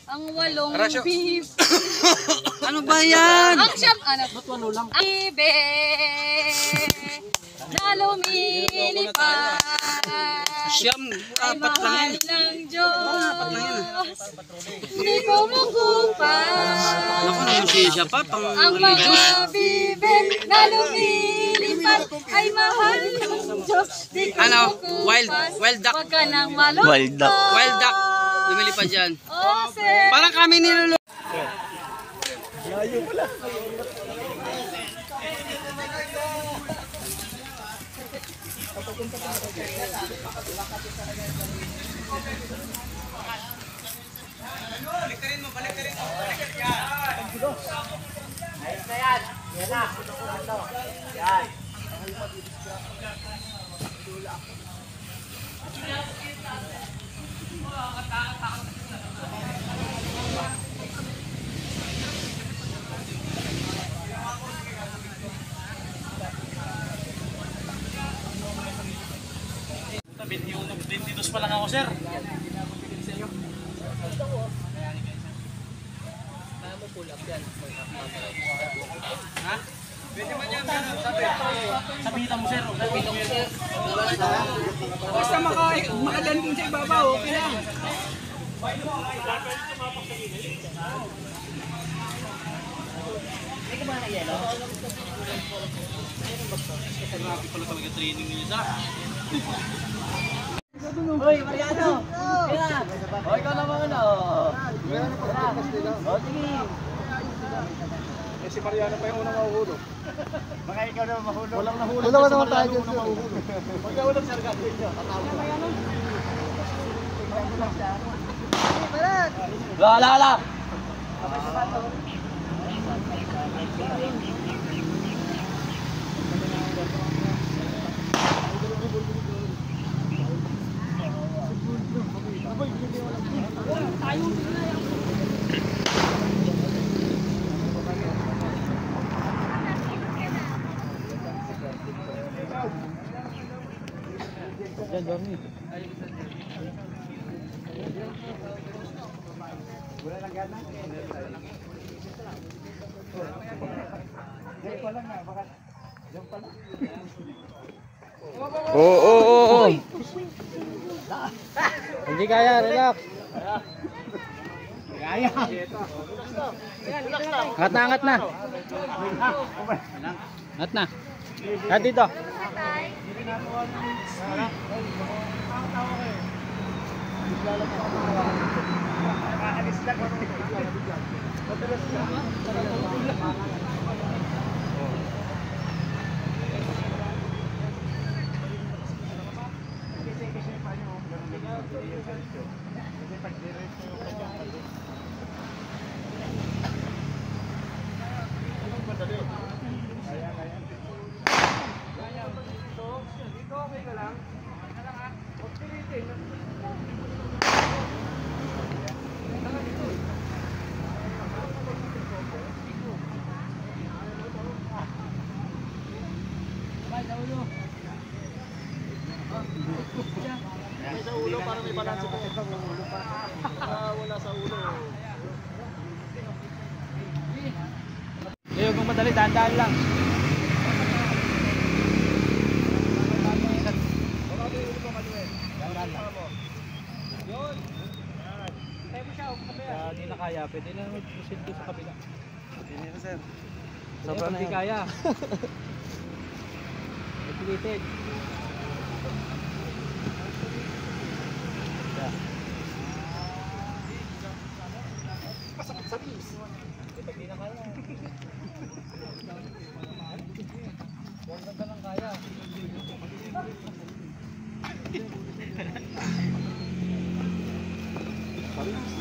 Ang walong beef. Ano ba yan? Ang siyam, ang ibe na lumilipad. Siyam, apat lang yan. Ng Diyos. Hindi ko makupan. Naku, namusisya pa. Ang mga bibig na lumilipad ay mahal ng Diyos. Di ko Ano? makupan. Wild duck. Huwag ka nang malungkot. Wild duck. Wild duck. Lumilipad yan. Oh, sir. Parang kami nilulo. Layo pala. Baliktarin mo, baliktarin mo. Ayos na yan. Yan na. Yan. Yung 22 pa lang ako, sir. Ha? Pwede man yan. Sabitan mo, sir. Basta makalanding sa ibabaw, okay lang. Grabe pala talaga training niyo, sir. Hoy, Mariano! Kaya! O, ikaw naman ano? O, sige! Eh, si Mariano pa yung unang mahuhulog. Baka ikaw naman mahulog. Walang nahulog. Wala Si naman tayo Mariano dyan unang mahuhulog. Pagka walang sarga dito. La! Yan, Dormi. Wala lang gana. Diyan pa lang na. Baka diyan pa lang. Oo. Hindi kaya, relax. Kaya. Angat na. Angat na. At dito. May sa ulo para may balanse pa sa ulo pa. Wala sa ulo. Ngayon kung madali, dahan-dahan lang. Hindi na kaya, pwede na mag-proceed doon sa kabila. Hindi na sir. Sobrang hindi kaya. Pilitin. Pasakit sa bis. Hindi na kaya. Huwag na lang kaya. Sorry.